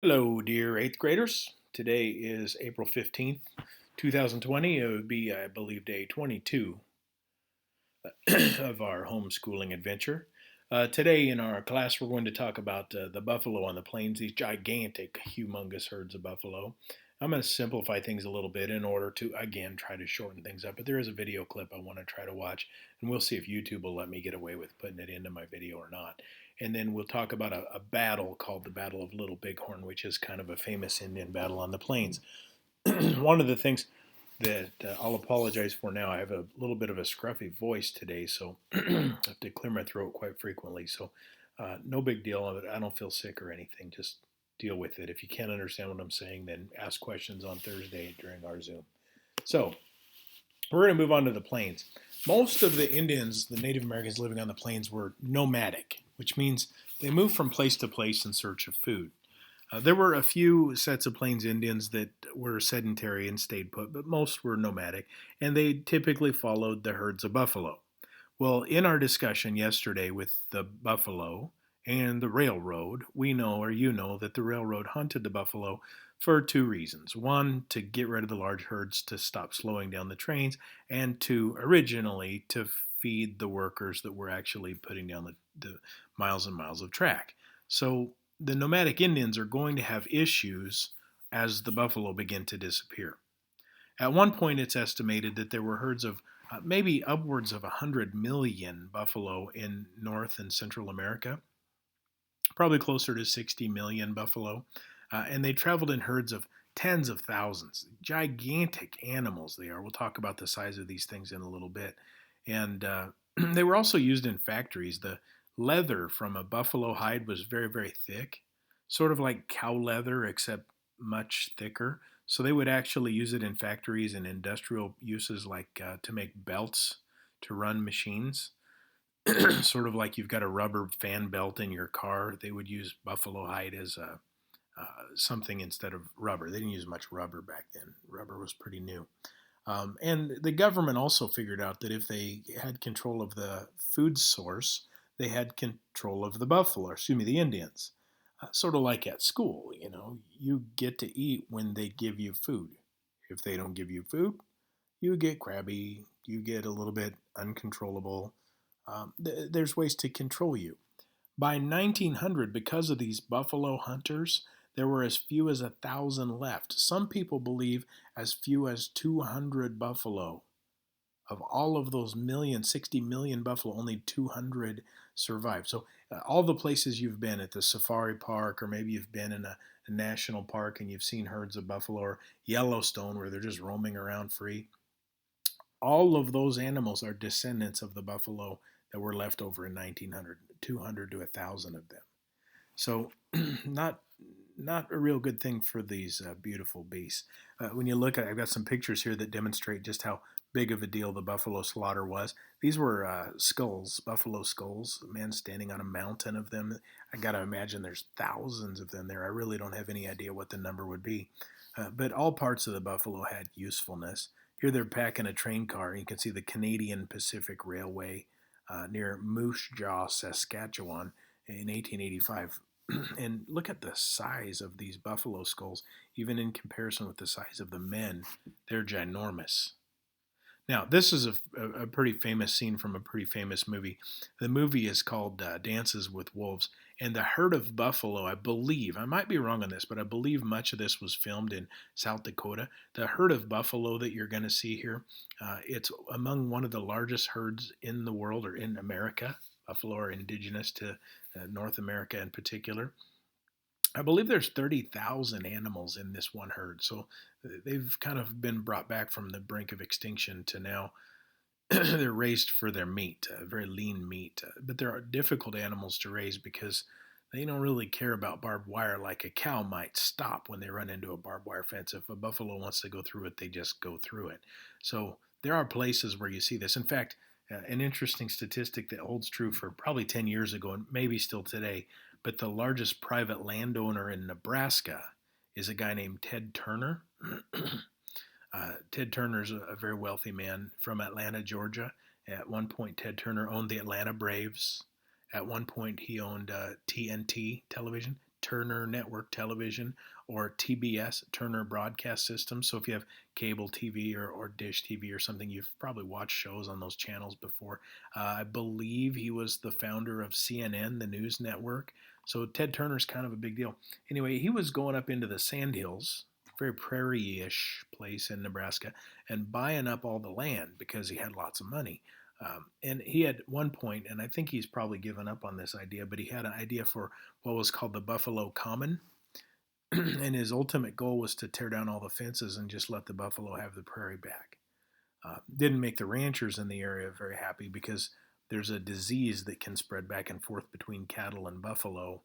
Hello, dear 8th graders. Today is April 15th, 2020. It would be, I believe, day 22 of our homeschooling adventure. Today in our class, we're going to talk about the buffalo on the plains, these gigantic, humongous herds of buffalo. I'm going to simplify things a little bit in order to, again, try to shorten things up. But there is a video clip I want to try to watch, and we'll see if YouTube will let me get away with putting it into my video or not. And then we'll talk about a battle called the Battle of Little Bighorn, which is kind of a famous Indian battle on the plains. One of the things that I'll apologize for now. I have a little bit of a scruffy voice today, so I have to clear my throat quite frequently. So, no big deal. I don't feel sick or anything. Just deal with it. If you can't understand what I'm saying, then ask questions on Thursday during our Zoom. So, we're going to move on to the plains. Most of the Indians, the Native Americans living on the plains, were nomadic, which means they moved from place to place in search of food. There were a few sets of Plains Indians that were sedentary and stayed put, but most were nomadic, and they typically followed the herds of buffalo. Well, in our discussion yesterday with the buffalo and the railroad, we know, or you know, that the railroad hunted the buffalo for two reasons. One, to get rid of the large herds to stop slowing down the trains, and two, originally to feed the workers that were actually putting down the miles and miles of track. So the nomadic Indians are going to have issues as the buffalo begin to disappear. At one point, it's estimated that there were herds of maybe upwards of 100 million buffalo in North and Central America, probably closer to 60 million buffalo. And they traveled in herds of tens of thousands. Gigantic animals they are. We'll talk about the size of these things in a little bit. And they were also used in factories. The leather from a buffalo hide was very, very thick, sort of like cow leather, except much thicker. So they would actually use it in factories and industrial uses, like to make belts to run machines. Sort of like you've got a rubber fan belt in your car. They would use buffalo hide as something instead of rubber. They didn't use much rubber back then. Rubber was pretty new. And the government also figured out that if they had control of the food source, they had control of the buffalo, excuse me, the Indians. Sort of like at school, you get to eat when they give you food. If they don't give you food, you get crabby, you get a little bit uncontrollable. There's ways to control you. By 1900, because of these buffalo hunters, there were as few as 1,000 left. Some people believe as few as 200 buffalo. Of all of those 60 million buffalo, only 200 survived. So all the places you've been at the safari park, or maybe you've been in a national park and you've seen herds of buffalo, or Yellowstone where they're just roaming around free, all of those animals are descendants of the buffalo that were left over in 1900, 200 to 1,000 of them. So not a real good thing for these beautiful beasts. When you look at, I've got some pictures here that demonstrate just how big of a deal the buffalo slaughter was. These were skulls, buffalo skulls, a man standing on a mountain of them. I got to imagine there's thousands of them there. I really don't have any idea what the number would be. But all parts of the buffalo had usefulness. Here they're packing a train car, and you can see the Canadian Pacific Railway near Moose Jaw, Saskatchewan in 1885. And look at the size of these buffalo skulls, even in comparison with the size of the men. They're ginormous. Now, this is a pretty famous scene from a pretty famous movie. The movie is called Dances with Wolves. And the herd of buffalo, I believe, I might be wrong on this, but I believe much of this was filmed in South Dakota. The herd of buffalo that you're going to see here, it's among one of the largest herds in the world, or in America. Buffalo are indigenous to North America in particular. I believe there's 30,000 animals in this one herd. So they've kind of been brought back from the brink of extinction to now they're raised for their meat, very lean meat. But they're difficult animals to raise because they don't really care about barbed wire like a cow might stop when they run into a barbed wire fence. If a buffalo wants to go through it, they just go through it. So there are places where you see this. In fact, an interesting statistic that holds true for probably 10 years ago and maybe still today, but the largest private landowner in Nebraska is a guy named Ted Turner. Ted Turner's a very wealthy man from Atlanta, Georgia. At one point, Ted Turner owned the Atlanta Braves. At one point, he owned TNT television, Turner Network Television, or TBS, Turner Broadcast System. So if you have cable TV or Dish TV or something, you've probably watched shows on those channels before. I believe he was the founder of CNN, the news network. So Ted Turner's kind of a big deal. Anyway, he was going up into the Sandhills, very prairie-ish place in Nebraska, and buying up all the land because he had lots of money. And he had one point, and I think he's probably given up on this idea, but he had an idea for what was called the Buffalo Common. And his ultimate goal was to tear down all the fences and just let the buffalo have the prairie back. Didn't make the ranchers in the area very happy because there's a disease that can spread back and forth between cattle and buffalo.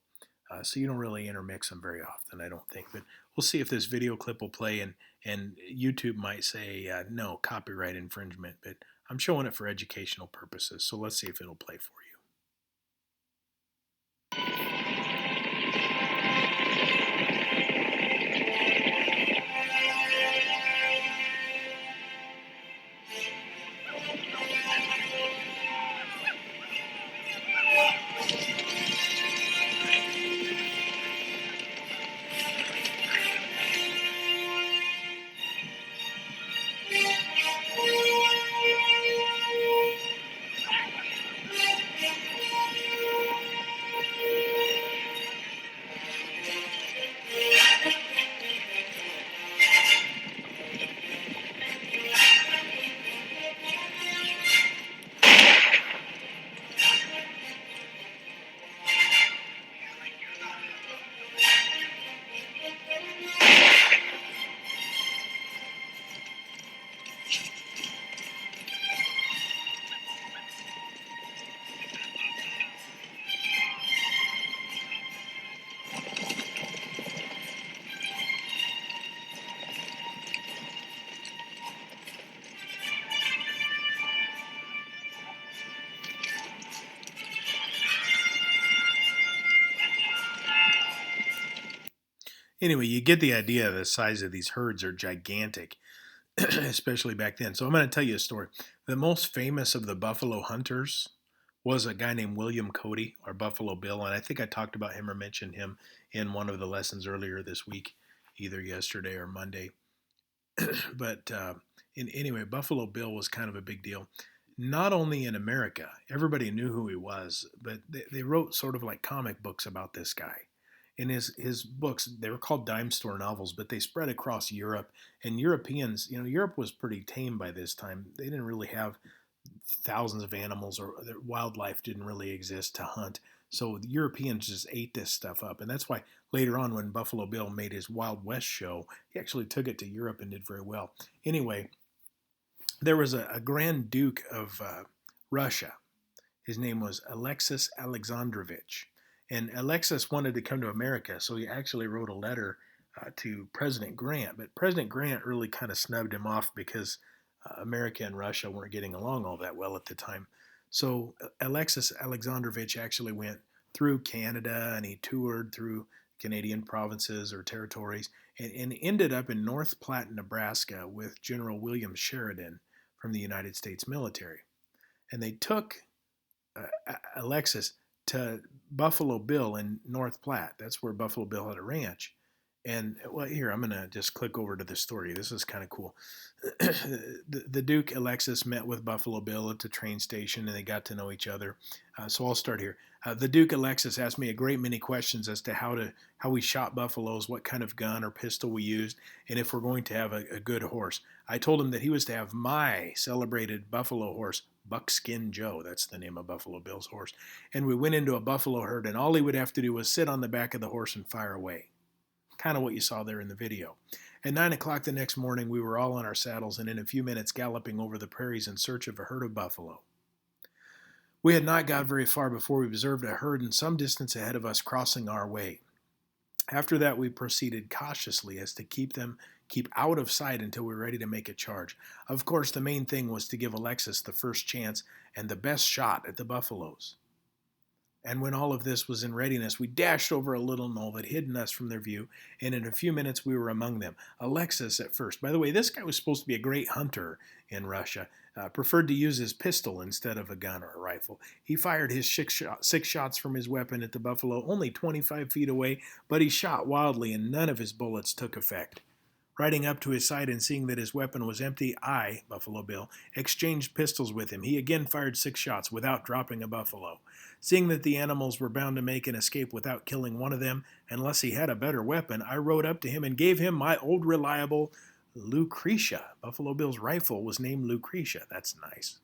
So you don't really intermix them very often, I don't think. But we'll see if this video clip will play, and YouTube might say no, copyright infringement. But I'm showing it for educational purposes, so let's see if it'll play for you. Anyway, you get the idea. The size of these herds are gigantic, especially back then. So I'm going to tell you a story. The most famous of the buffalo hunters was a guy named William Cody, or Buffalo Bill, and I think I talked about him or mentioned him in one of the lessons earlier this week, either yesterday or Monday. But anyway, Buffalo Bill was kind of a big deal. Not only in America, everybody knew who he was, but they wrote sort of like comic books about this guy. In his books, they were called dime store novels, but they spread across Europe. And Europeans, Europe was pretty tame by this time. They didn't really have thousands of animals, or wildlife didn't really exist to hunt. So the Europeans just ate this stuff up. And that's why later on, when Buffalo Bill made his Wild West show, he actually took it to Europe and did very well. Anyway, there was a Grand Duke of Russia. His name was Alexis Alexondravich. And Alexis wanted to come to America, so he actually wrote a letter to President Grant. But President Grant really kind of snubbed him off because America and Russia weren't getting along all that well at the time. So Alexis Alexandrovich actually went through Canada, and he toured through Canadian provinces or territories, and ended up in North Platte, Nebraska with General William Sheridan from the United States military. And they took Alexis to Buffalo Bill in North Platte. That's where Buffalo Bill had a ranch. And well, here, I'm going to just click over to the story. This is kind of cool. The Duke Alexis met with Buffalo Bill at the train station, and they got to know each other. So I'll start here. The Duke Alexis asked me a great many questions as to how we shot buffaloes, what kind of gun or pistol we used, and if we're going to have a good horse. I told him that he was to have my celebrated buffalo horse, Buckskin Joe. That's the name of Buffalo Bill's horse. And we went into a buffalo herd, and all he would have to do was sit on the back of the horse and fire away. Kind of what you saw there in the video. At 9 o'clock the next morning, we were all on our saddles and in a few minutes galloping over the prairies in search of a herd of buffalo. We had not got very far before we observed a herd in some distance ahead of us crossing our way. After that, we proceeded cautiously as to keep out of sight until we were ready to make a charge. Of course, the main thing was to give Alexis the first chance and the best shot at the buffaloes. And when all of this was in readiness, we dashed over a little knoll that hid us from their view, and in a few minutes we were among them. Alexis at first. By the way, this guy was supposed to be a great hunter in Russia. Preferred to use his pistol instead of a gun or a rifle. He fired his six shots from his weapon at the buffalo, only 25 feet away, but he shot wildly and none of his bullets took effect. Riding up to his side and seeing that his weapon was empty, I, Buffalo Bill, exchanged pistols with him. He again fired 6 shots without dropping a buffalo. Seeing that the animals were bound to make an escape without killing one of them, unless he had a better weapon, I rode up to him and gave him my old reliable Lucretia. Buffalo Bill's rifle was named Lucretia. That's nice.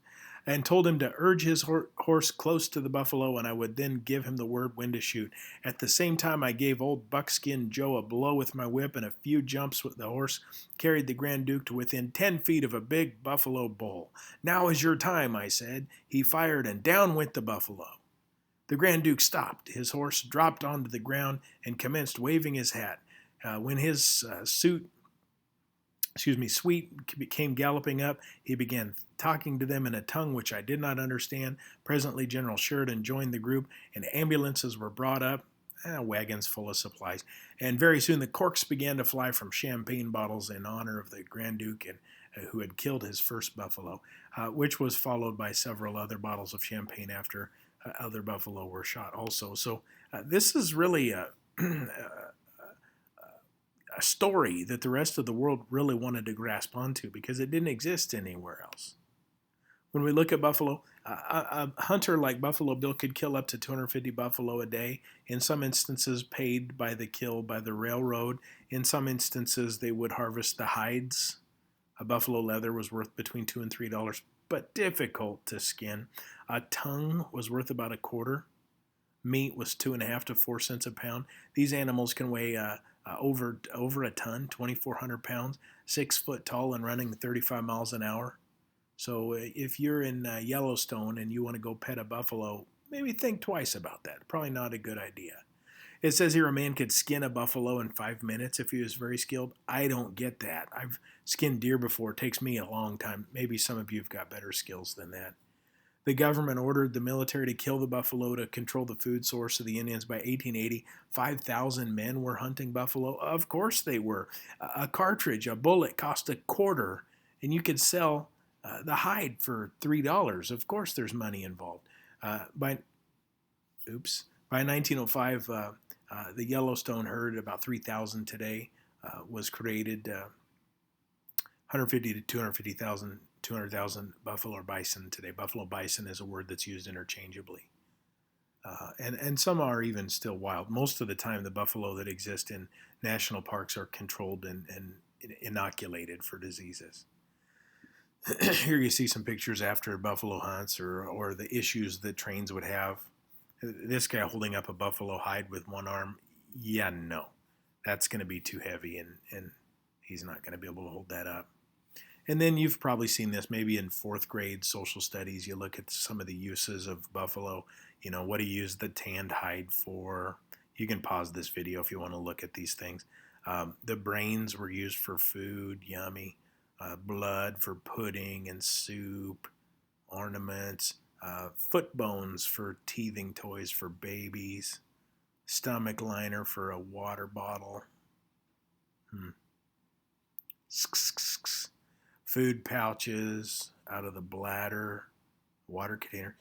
And told him to urge his horse close to the buffalo, and I would then give him the word when to shoot. At the same time, I gave old Buckskin Joe a blow with my whip, and a few jumps with the horse carried the Grand Duke to within 10 feet of a big buffalo bull. Now is your time, I said. He fired, and down went the buffalo. The Grand Duke stopped. His horse dropped onto the ground and commenced waving his hat. When his suite came galloping up. He began talking to them in a tongue which I did not understand. Presently, General Sheridan joined the group, and ambulances were brought up, wagons full of supplies. And very soon the corks began to fly from champagne bottles in honor of the Grand Duke and who had killed his first buffalo, which was followed by several other bottles of champagne after other buffalo were shot also. So this is really a story that the rest of the world really wanted to grasp onto because it didn't exist anywhere else. When we look at buffalo, a hunter like Buffalo Bill could kill up to 250 buffalo a day. In some instances, paid by the kill by the railroad. In some instances, they would harvest the hides. A buffalo leather was worth between $2 and $3, but difficult to skin. A tongue was worth about a quarter. Meat was 2.5 to 4 cents a pound. These animals can weigh over a ton, 2,400 pounds, 6 foot tall, and running 35 miles an hour. So if you're in Yellowstone and you want to go pet a buffalo, maybe think twice about that. Probably not a good idea. It says here a man could skin a buffalo in 5 minutes if he was very skilled. I don't get that. I've skinned deer before. It takes me a long time. Maybe some of you have got better skills than that. The government ordered the military to kill the buffalo to control the food source of the Indians. By 1880, 5,000 men were hunting buffalo. Of course they were. A cartridge, a bullet, cost a quarter, and you could sell the hide for $3. Of course there's money involved. By 1905, the Yellowstone herd, about 3,000 today, was created. 150 to 200,000 buffalo or bison today. Buffalo bison is a word that's used interchangeably. And some are even still wild. Most of the time, the buffalo that exist in national parks are controlled and inoculated for diseases. Here you see some pictures after buffalo hunts or the issues that trains would have. This guy holding up a buffalo hide with one arm, yeah, no. That's going to be too heavy, and he's not going to be able to hold that up. And then you've probably seen this maybe in 4th grade social studies. You look at some of the uses of buffalo. You know, what do you use the tanned hide for? You can pause this video if you want to look at these things. The brains were used for food, yummy. Blood for pudding and soup, ornaments. Foot bones for teething toys for babies. Stomach liner for a water bottle. Food pouches out of the bladder, water container.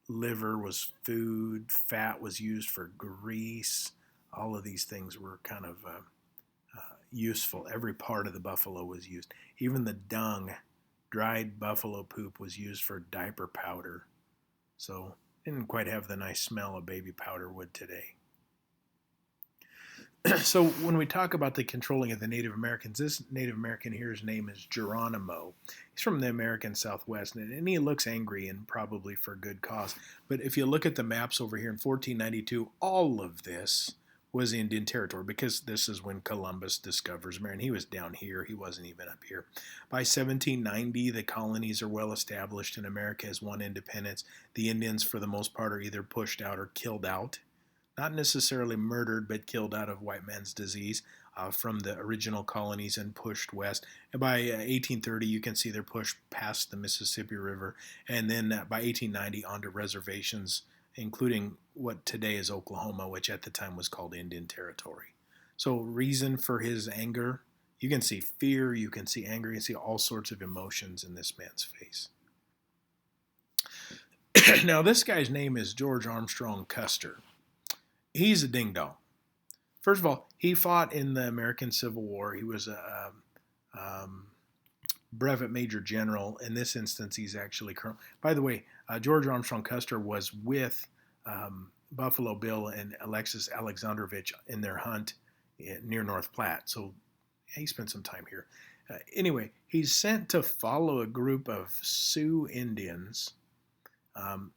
Liver was food. Fat was used for grease. All of these things were kind of useful. Every part of the buffalo was used. Even the dung, dried buffalo poop, was used for diaper powder. So didn't quite have the nice smell of baby powder would today. So when we talk about the controlling of the Native Americans, this Native American here's name is Geronimo. He's from the American Southwest, and he looks angry and probably for good cause. But if you look at the maps over here in 1492, all of this was Indian territory because this is when Columbus discovers America. And he was down here. He wasn't even up here. By 1790, the colonies are well established and America has won independence. The Indians, for the most part, are either pushed out or killed out. not necessarily murdered, but killed out of white man's disease from the original colonies and pushed west. And by 1830, you can see they're pushed past the Mississippi River, and then by 1890 onto reservations, including what today is Oklahoma, which at the time was called Indian Territory. So, reason for his anger, you can see fear, you can see anger, you can see all sorts of emotions in this man's face. Now, this guy's name is George Armstrong Custer. He's a ding dong. First of all, he fought in the American Civil War. He was a brevet major general. In this instance, he's actually colonel. By the way, George Armstrong Custer was with Buffalo Bill and Alexis Alexondravich in their hunt near North Platte. So he spent some time here. Anyway, he's sent to follow a group of Sioux Indians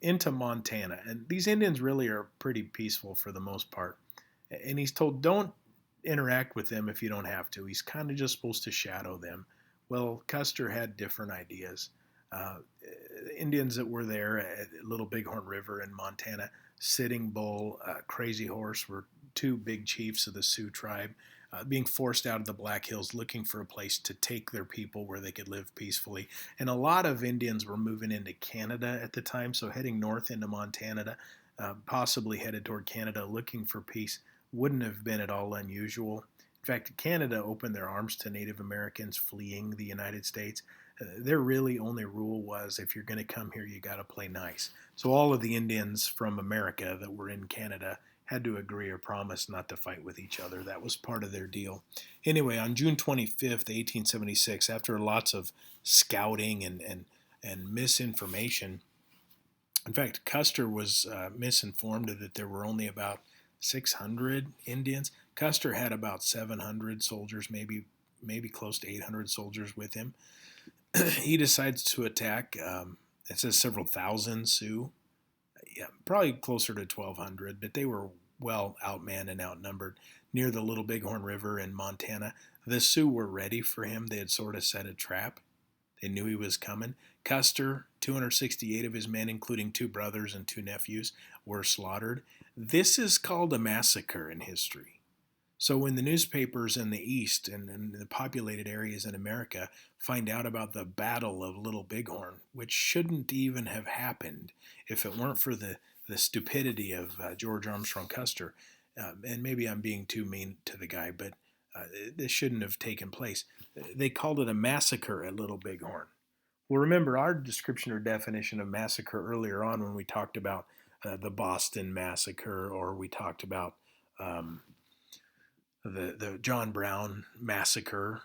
into Montana. And these Indians really are pretty peaceful for the most part. And he's told, don't interact with them if you don't have to. He's kind of just supposed to shadow them. Well, Custer had different ideas. Indians that were there at Little Bighorn River in Montana, Sitting Bull, Crazy Horse were two big chiefs of the Sioux tribe, being forced out of the Black Hills, looking for a place to take their people where they could live peacefully. And a lot of Indians were moving into Canada at the time, so heading north into Montana, possibly headed toward Canada, looking for peace, wouldn't have been at all unusual. In fact, Canada opened their arms to Native Americans fleeing the United States. Their really only rule was if you're going to come here, you got to play nice. So all of the Indians from America that were in Canada had to agree or promise not to fight with each other. That was part of their deal. Anyway, on June 25th, 1876, after lots of scouting and misinformation, in fact, Custer was misinformed that there were only about 600 Indians. Custer had about 700 soldiers, maybe close to 800 soldiers with him. He decides to attack. It says several thousand Sioux. Yeah, probably closer to 1,200, but they were well outmanned and outnumbered near the Little Bighorn River in Montana. The Sioux were ready for him. They had sort of set a trap. They knew he was coming. Custer, 268 of his men, including 2 brothers and 2 nephews, were slaughtered. This is called a massacre in history. So when the newspapers in the East and the populated areas in America find out about the Battle of Little Bighorn, which shouldn't even have happened if it weren't for the stupidity of George Armstrong Custer, and maybe I'm being too mean to the guy, but this shouldn't have taken place. They called it a massacre at Little Bighorn. Well, remember our description or definition of massacre earlier on when we talked about the Boston Massacre, or we talked about the John Brown Massacre.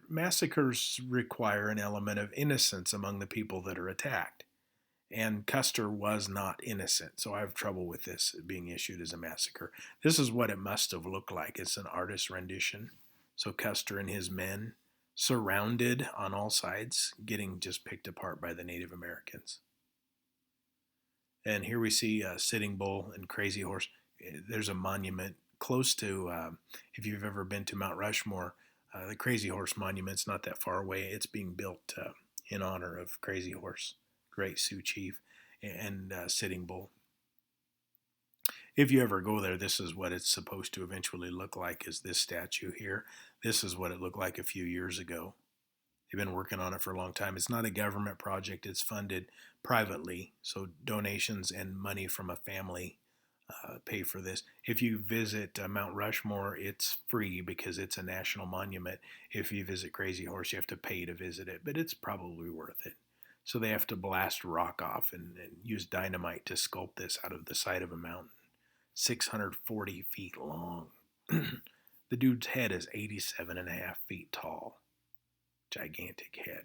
Massacres require an element of innocence among the people that are attacked. And Custer was not innocent, so I have trouble with this being issued as a massacre. This is what it must have looked like. It's an artist's rendition. So Custer and his men surrounded on all sides, getting just picked apart by the Native Americans. And here we see Sitting Bull and Crazy Horse. There's a monument close to, if you've ever been to Mount Rushmore, the Crazy Horse monument's not that far away. It's being built in honor of Crazy Horse, great Sioux chief, and Sitting Bull. If you ever go there, this is what it's supposed to eventually look like, is this statue here. This is what it looked like a few years ago. They've been working on it for a long time. It's not a government project. It's funded privately, so donations and money from a family pay for this. If you visit Mount Rushmore, it's free because it's a national monument. If you visit Crazy Horse, you have to pay to visit it, but it's probably worth it. So they have to blast rock off and use dynamite to sculpt this out of the side of a mountain. 640 feet long. The dude's head is 87 and a half feet tall. Gigantic head.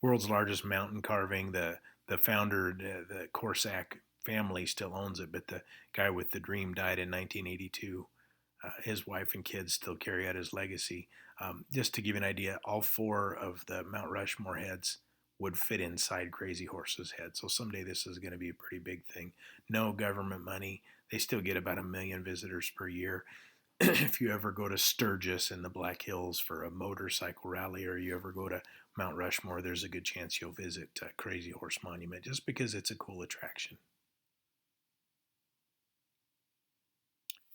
World's largest mountain carving. The founder, the Corsac family still owns it, but the guy with the dream died in 1982. His wife and kids still carry out his legacy. Just to give you an idea, all 4 of the Mount Rushmore heads would fit inside Crazy Horse's head. So someday this is going to be a pretty big thing. No government money. They still get about 1 million visitors per year. If you ever go to Sturgis in the Black Hills for a motorcycle rally, or you ever go to Mount Rushmore, there's a good chance you'll visit Crazy Horse Monument just because it's a cool attraction.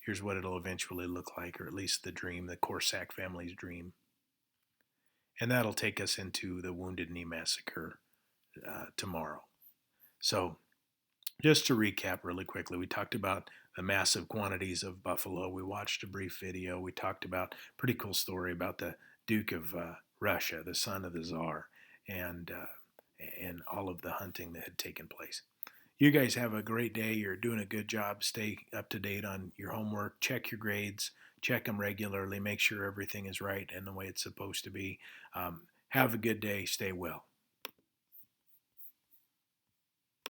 Here's what it'll eventually look like, or at least the dream, the Corsack family's dream. And that'll take us into the Wounded Knee Massacre tomorrow. So, just to recap really quickly, we talked about the massive quantities of buffalo. We watched a brief video. We talked about a pretty cool story about the Duke of Russia, the son of the Tsar, and all of the hunting that had taken place. You guys have a great day. You're doing a good job. Stay up to date on your homework. Check your grades. Check them regularly. Make sure everything is right and the way it's supposed to be. Have a good day. Stay well.